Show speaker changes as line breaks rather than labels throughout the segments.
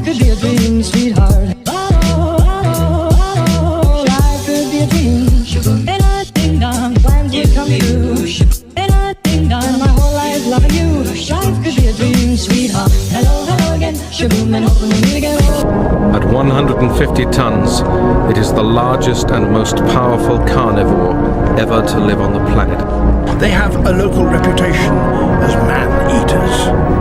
could be a dream, sweetheart. Life could be a dream. And I ding dong, plans would come true. And I ding dong, my whole life loving you. Life could be a dream, sweetheart. Hello, hello again. Shaboom, and hoping we meet again.
At 150 tons, it is the largest and most powerful carnivore ever to live on the planet.
They have a local reputation as man-eaters.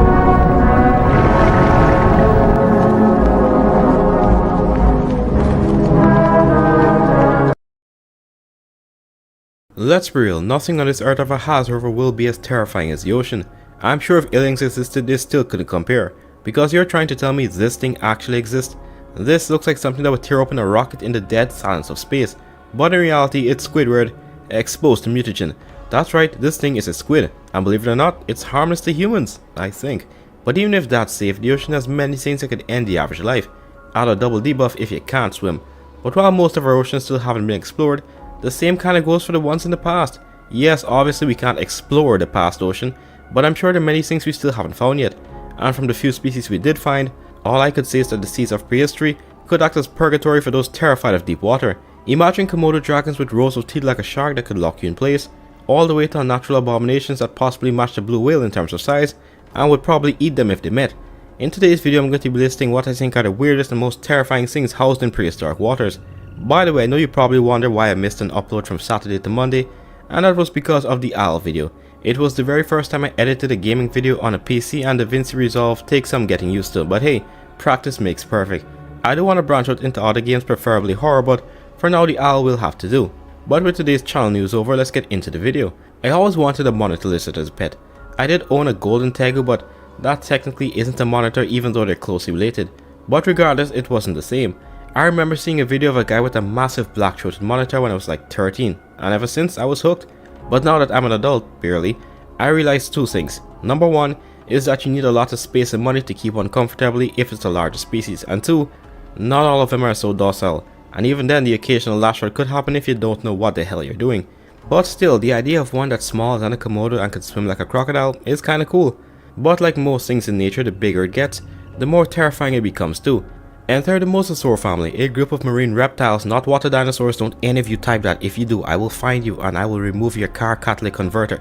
Let's be real, nothing on this earth ever has or ever will be as terrifying as the ocean. I'm sure if aliens existed, they still couldn't compare. Because you're trying to tell me this thing actually exists? This looks like something that would tear open a rocket in the dead silence of space. But in reality, it's Squidward exposed to mutagen. That's right, this thing is a squid. And believe it or not, it's harmless to humans, I think. But even if that's safe, the ocean has many things that could end the average life. Add a double debuff if you can't swim. But while most of our oceans still haven't been explored, the same kind of goes for the ones in the past. Yes, obviously we can't explore the past ocean, but I'm sure there are many things we still haven't found yet. And from the few species we did find, all I could say is that the seas of prehistory could act as purgatory for those terrified of deep water. Imagine Komodo dragons with rows of teeth like a shark that could lock you in place, all the way to unnatural abominations that possibly match the blue whale in terms of size, and would probably eat them if they met. In today's video I'm going to be listing what I think are the weirdest and most terrifying things housed in prehistoric waters. By the way, I know you probably wonder why I missed an upload from Saturday to Monday, and that was because of the owl video. It was the very first time I edited a gaming video on a PC, and the DaVinci Resolve takes some getting used to, but hey, practice makes perfect. I do want to branch out into other games, preferably horror, but for now the owl will have to do. But with today's channel news over, let's get into the video. I always wanted a monitor lizard as a pet. I did own a golden tegu, but that technically isn't a monitor even though they're closely related. But regardless, it wasn't the same. I remember seeing a video of a guy with a massive black-throated monitor when I was like 13, and ever since I was hooked. But now that I'm an adult, barely, I realized two things. Number one is that you need a lot of space and money to keep one comfortably if it's a larger species, and two, not all of them are so docile, and even then the occasional lash out could happen if you don't know what the hell you're doing. But still, the idea of one that's smaller than a Komodo and can swim like a crocodile is kinda cool. But like most things in nature, the bigger it gets, the more terrifying it becomes too. Enter the Mosasaur family, a group of marine reptiles, not water dinosaurs. Don't any of you type that. If you do, I will find you and I will remove your car catalytic converter.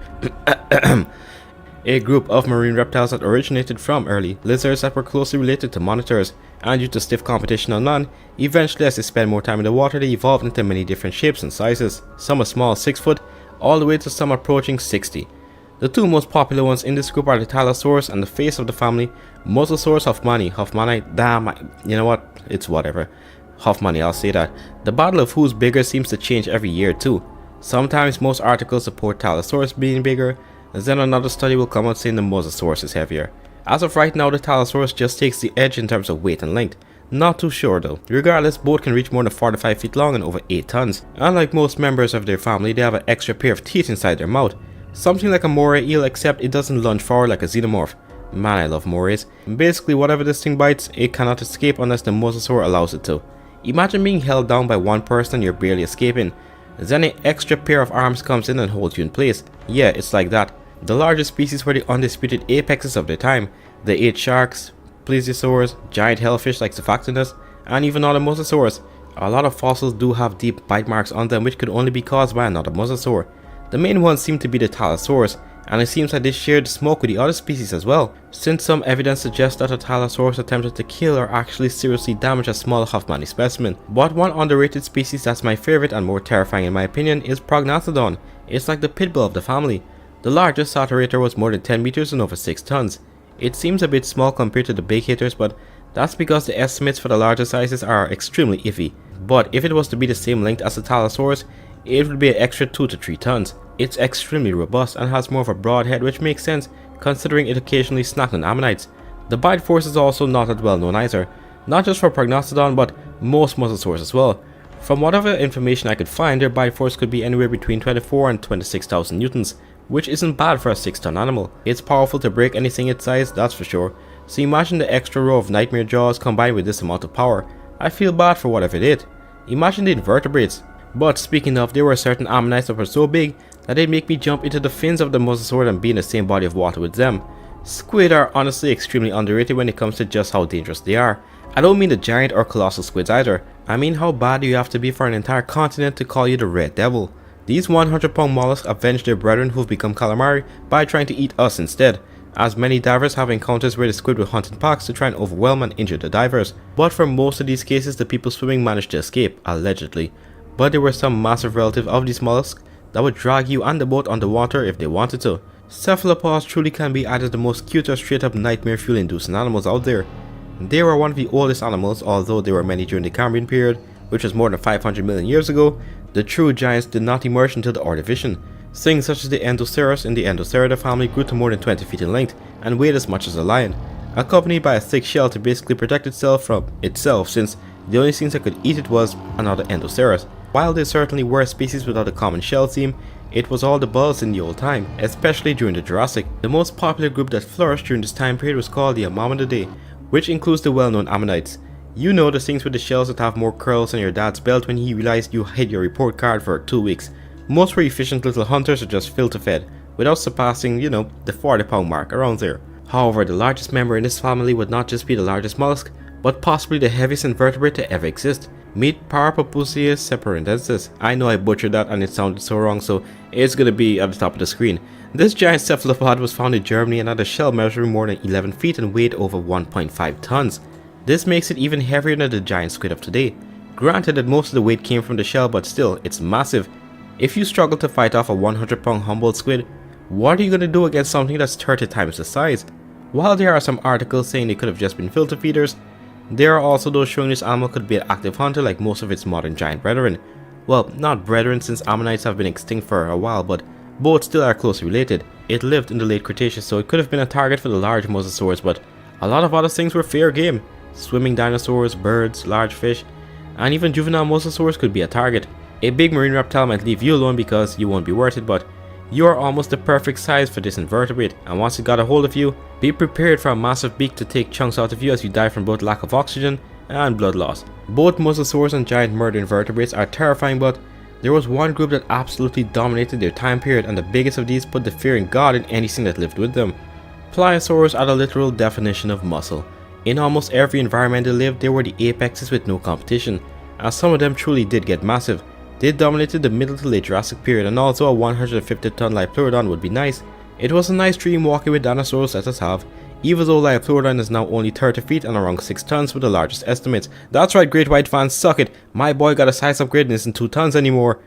A group of marine reptiles that originated from early lizards that were closely related to monitors, and due to stiff competition online, eventually as they spend more time in the water, they evolved into many different shapes and sizes. Some as small as 6 foot, all the way to some approaching 60. The two most popular ones in this group are the Pliosaurs and the face of the family, Mosasaur Hoffmanni, damn, you know what, it's whatever. Hoffmanni, I'll say that. The battle of who's bigger seems to change every year too. Sometimes most articles support Pliosaurus being bigger, then another study will come out saying the Mosasaurus is heavier. As of right now, the Pliosaurus just takes the edge in terms of weight and length. Not too sure though. Regardless, both can reach more than 45 feet long and over 8 tons. Unlike most members of their family, they have an extra pair of teeth inside their mouth. Something like a moray eel, except it doesn't lunge forward like a xenomorph. Man, I love morays. Basically, whatever this thing bites, it cannot escape unless the mosasaur allows it to. Imagine being held down by one person and you're barely escaping. Then an extra pair of arms comes in and holds you in place. Yeah, it's like that. The largest species were the undisputed apexes of their time. They ate sharks, Pliosaurs, giant hellfish like Cephalopods, and even other mosasaurs. A lot of fossils do have deep bite marks on them which could only be caused by another mosasaur. The main ones seem to be the Pliosaurs, and it seems like they shared smoke with the other species as well, since some evidence suggests that the Pliosaurus attempted to kill or actually seriously damage a small Hoffmanni specimen. But one underrated species that's my favorite and more terrifying in my opinion is Prognathodon. It's like the pitbull of the family. The largest saturator was more than 10 meters and over 6 tons. It seems a bit small compared to the big hitters, but that's because the estimates for the larger sizes are extremely iffy. But if it was to be the same length as the Pliosaurus, it would be an extra 2 to 3 tons. It's extremely robust and has more of a broad head, which makes sense considering it occasionally snacked on ammonites. The bite force is also not that well known either, not just for Prognathodon but most mosasaurs as well. From whatever information I could find, their bite force could be anywhere between 24 and 26,000 newtons, which isn't bad for a 6-ton animal. It's powerful to break anything its size, that's for sure. So imagine the extra row of nightmare jaws combined with this amount of power. I feel bad for whatever it ate. Imagine the invertebrates. But speaking of, there were certain ammonites that were so big that they'd make me jump into the fins of the mosasaur and be in the same body of water with them. Squid are honestly extremely underrated when it comes to just how dangerous they are. I don't mean the giant or colossal squids either. I mean how bad do you have to be for an entire continent to call you the Red Devil. These 100-pound mollusks avenge their brethren who've become calamari by trying to eat us instead, as many divers have encounters where the squid will hunt in packs to try and overwhelm and injure the divers. But for most of these cases, the people swimming managed to escape, allegedly. But there were some massive relatives of these mollusks that would drag you and the boat underwater if they wanted to. Cephalopods truly can be either the most cute or straight up nightmare fuel inducing animals out there. They were one of the oldest animals, although there were many during the Cambrian period, which was more than 500 million years ago. The true giants did not emerge until the Ordovician. Things such as the Ichthyosaurs in the Endosaurid family grew to more than 20 feet in length and weighed as much as a lion, accompanied by a thick shell to basically protect itself from itself, since the only things that could eat it was another Endosaurus. While there certainly were species without a common shell theme, it was all the bulls in the old time, especially during the Jurassic. The most popular group that flourished during this time period was called the Ammonidae, which includes the well-known ammonites. You know, the things with the shells that have more curls than your dad's belt when he realized you hid your report card for 2 weeks. Most were efficient little hunters or just filter fed, without surpassing, the 40-pound mark, around there. However, the largest member in this family would not just be the largest mollusk, but possibly the heaviest invertebrate to ever exist. Meet Parapapusius separendensis. I know I butchered that and it sounded so wrong, so it's gonna be at the top of the screen. This giant cephalopod was found in Germany and had a shell measuring more than 11 feet and weighed over 1.5 tons. This makes it even heavier than the giant squid of today. Granted that most of the weight came from the shell, but still, it's massive. If you struggle to fight off a 100-pound Humboldt squid, what are you gonna do against something that's 30 times the size? While there are some articles saying they could have just been filter feeders, there are also those showing this animal could be an active hunter like most of its modern giant brethren. Well, not brethren since ammonites have been extinct for a while, but both still are closely related. It lived in the late Cretaceous, so it could have been a target for the large mosasaurs, but a lot of other things were fair game. Swimming dinosaurs, birds, large fish, and even juvenile mosasaurs could be a target. A big marine reptile might leave you alone because you won't be worth it, but you are almost the perfect size for this invertebrate, and once it got a hold of you, be prepared for a massive beak to take chunks out of you as you die from both lack of oxygen and blood loss. Both mosasaurs and giant murder invertebrates are terrifying, but there was one group that absolutely dominated their time period, and the biggest of these put the fear in God in anything that lived with them. Pliosaurs are the literal definition of muscle. In almost every environment they lived, they were the apexes with no competition, and some of them truly did get massive. They dominated the middle to late Jurassic period, and also a 150-ton Pleurodon would be nice. It was a nice dream walking with dinosaurs let us have, even though Pleurodon is now only 30 feet and around 6 tons with the largest estimates. That's right, Great White fans, suck it! My boy got a size upgrade and isn't 2 tons anymore.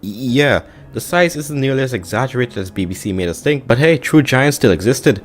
Yeah, the size isn't nearly as exaggerated as BBC made us think, but hey, true giants still existed.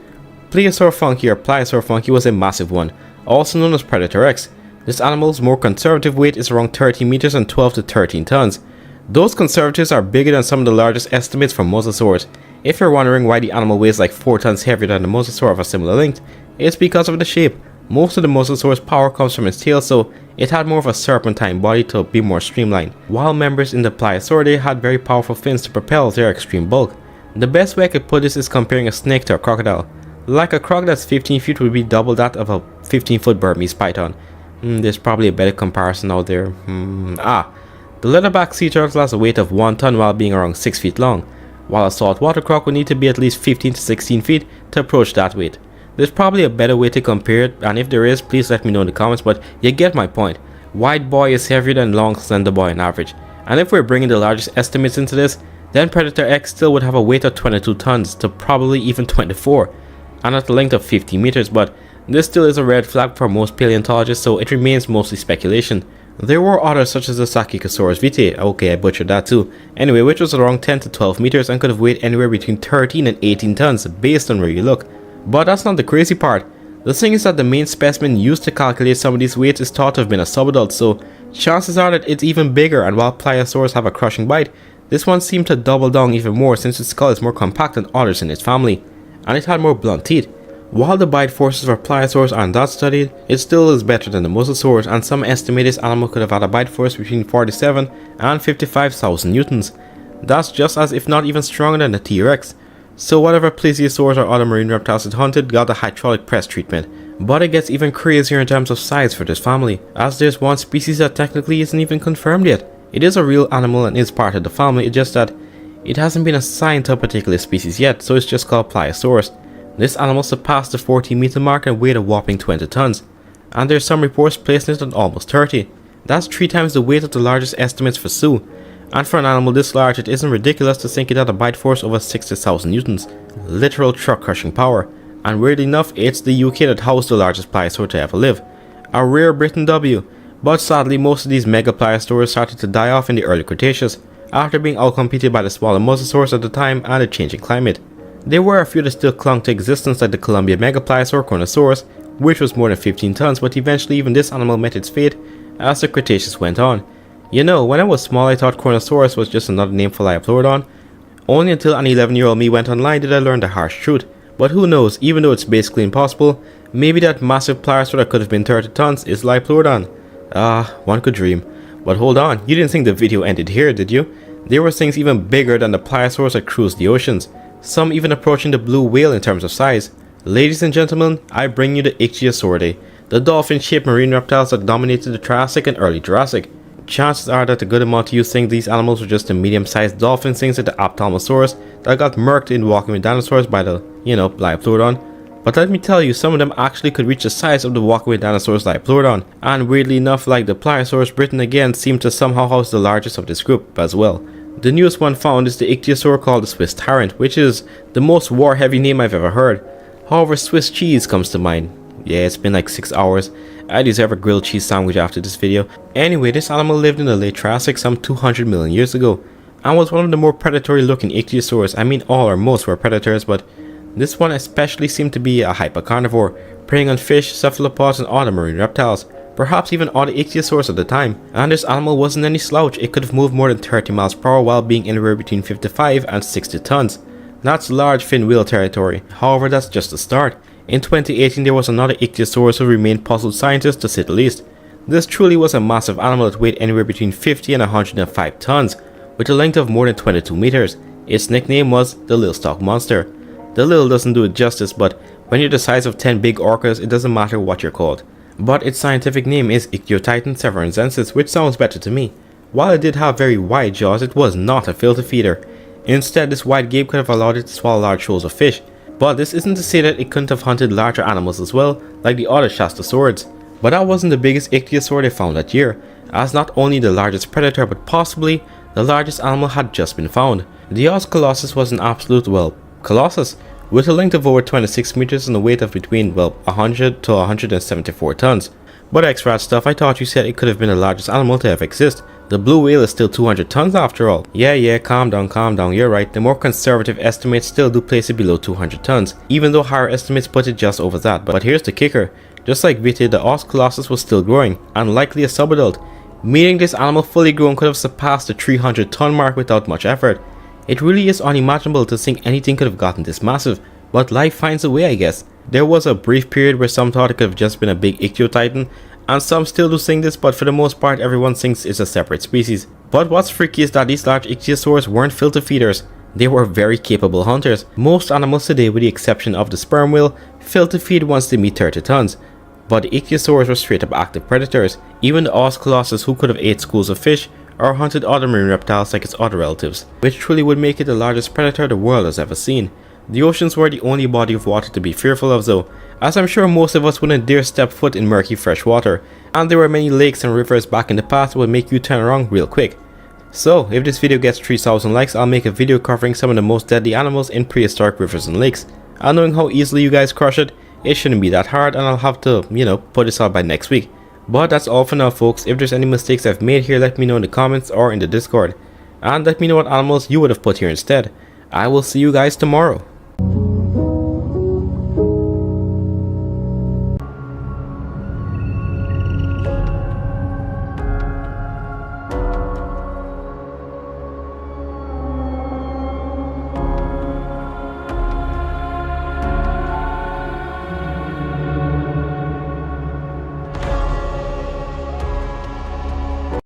Pliosaur Funky or Pliosaur Funky was a massive one, also known as Predator X. This animal's more conservative weight is around 30 meters and 12 to 13 tons. Those conservatives are bigger than some of the largest estimates for mosasaurs. If you're wondering why the animal weighs like 4 tons heavier than the mosasaur of a similar length, it's because of the shape. Most of the mosasaur's power comes from its tail, so it had more of a serpentine body to be more streamlined, while members in the Pliosauridae had very powerful fins to propel their extreme bulk. The best way I could put this is comparing a snake to a crocodile. Like a croc that's 15 feet would be double that of a 15-foot Burmese python. There's probably a better comparison out there. The leatherback sea turtle has a weight of 1 ton while being around 6 feet long, while a saltwater croc would need to be at least 15 to 16 feet to approach that weight. There's probably a better way to compare it, and if there is, please let me know in the comments, but you get my point. Wide boy is heavier than long slender boy on average, and if we're bringing the largest estimates into this, then Predator X still would have a weight of 22 tons to probably even 24, and at a length of 50 meters, but this still is a red flag for most paleontologists, so it remains mostly speculation. There were others such as the Sakicosaurus vitae, okay I butchered that too, anyway, which was around 10 to 12 meters and could have weighed anywhere between 13 and 18 tons based on where you look. But that's not the crazy part. The thing is that the main specimen used to calculate some of these weights is thought to have been a subadult, so chances are that it's even bigger, and while Pliosaurs have a crushing bite, this one seemed to double down even more since its skull is more compact than others in its family, and it had more blunt teeth. While the bite forces for Pliosaurs aren't that studied, it still is better than the mosasaurs, and some estimate this animal could have had a bite force between 47 and 55,000 newtons. That's just as if not even stronger than the T-Rex. So whatever Plesiosaurs or other marine reptiles it hunted got the hydraulic press treatment. But it gets even crazier in terms of size for this family, as there's one species that technically isn't even confirmed yet. It is a real animal and is part of the family, it's just that It hasn't been assigned to a particular species yet, so it's just called Pliosaurs. This animal surpassed the 40-meter mark and weighed a whopping 20 tons, and there's some reports placing it at almost 30. That's 3 times the weight of the largest estimates for Sioux, and for an animal this large it isn't ridiculous to think it had a bite force over 60,000 newtons, literal truck crushing power, and weirdly enough it's the UK that housed the largest pliosaur to ever live. A rare Britain W, but sadly most of these mega pliosaurs started to die off in the early Cretaceous, after being outcompeted by the smaller mosasaurs at the time and a changing climate. There were a few that still clung to existence like the Columbia megapliosaur Kronosaurus, which was more than 15 tons, but eventually even this animal met its fate as the Cretaceous went on. You know, when I was small I thought Kronosaurus was just another name for Liopleurodon. Only until an 11-year-old me went online did I learn the harsh truth. But who knows, even though it's basically impossible, maybe that massive pliosaur that could have been 30 tons is Liopleurodon. One could dream. But hold on, you didn't think the video ended here, did you? There were things even bigger than the pliosaurs that cruised the oceans, some even approaching the blue whale in terms of size. Ladies and gentlemen, I bring you the Ichthyosauridae, the dolphin-shaped marine reptiles that dominated the Triassic and early Jurassic. Chances are that a good amount of you think these animals were just the medium-sized dolphin things like the Ophthalmosaurus that got murked in Walking with Dinosaurs by the, Liopleurodon. But let me tell you, some of them actually could reach the size of the Walking with Dinosaurs Liopleurodon, and weirdly enough, like the Pliosaurs, Britain again seemed to somehow house the largest of this group as well. The newest one found is the Ichthyosaur called the Swiss Tyrant, which is the most war-heavy name I've ever heard. However, Swiss cheese comes to mind. Yeah, it's been like 6 hours. I deserve a grilled cheese sandwich after this video. Anyway, this animal lived in the late Triassic some 200 million years ago, and was one of the more predatory looking ichthyosaurs. I mean all or most were predators, but this one especially seemed to be a hypercarnivore, preying on fish, cephalopods and other marine reptiles, perhaps even other ichthyosaurs at the time. And this animal wasn't any slouch, it could have moved more than 30 miles per hour while being anywhere between 55 and 60 tons. That's large fin whale territory. However, that's just the start. In 2018 there was another ichthyosaurus who remained puzzled scientists to say the least. This truly was a massive animal that weighed anywhere between 50 and 105 tons, with a length of more than 22 meters. Its nickname was the Little Stock Monster. The little doesn't do it justice, but when you're the size of 10 big orcas it doesn't matter what you're called. But its scientific name is Ichthyotitan severanzensis, which sounds better to me. While it did have very wide jaws, it was not a filter feeder. Instead, this wide gape could have allowed it to swallow large shoals of fish. But this isn't to say that it couldn't have hunted larger animals as well, like the other Shastasaurids. But that wasn't the biggest ichthyosaur they found that year, as not only the largest predator but possibly the largest animal had just been found. The Oz Colossus was an absolute, colossus, with a length of over 26 meters and a weight of between, 100 to 174 tons. But extra stuff, I thought you said it could have been the largest animal to ever exist. The blue whale is still 200 tons after all. Yeah, calm down, you're right. The more conservative estimates still do place it below 200 tons, even though higher estimates put it just over that. But here's the kicker. Just like Vitae, the Oz Colossus was still growing, and likely a subadult, meaning this animal fully grown could have surpassed the 300 ton mark without much effort. It really is unimaginable to think anything could have gotten this massive, but life finds a way, I guess. There was a brief period where some thought it could have just been a big Ichthyotitan, and some still do think this, but for the most part everyone thinks it's a separate species. But what's freaky is that these large ichthyosaurs weren't filter feeders, they were very capable hunters. Most animals today, with the exception of the sperm whale, filter feed once they meet 30 tons. But the ichthyosaurs were straight up active predators. Even the Oz Colossus, who could have ate schools of fish or hunted other marine reptiles like its other relatives, which truly would make it the largest predator the world has ever seen. The oceans were the only body of water to be fearful of though, as I'm sure most of us wouldn't dare step foot in murky fresh water, and there were many lakes and rivers back in the past that would make you turn around real quick. So, if this video gets 3,000 likes, I'll make a video covering some of the most deadly animals in prehistoric rivers and lakes. And knowing how easily you guys crush it, it shouldn't be that hard, and I'll have to, put this out by next week. But that's all for now folks. If there's any mistakes I've made here, let me know in the comments or in the Discord. And let me know what animals you would have put here instead. I will see you guys tomorrow.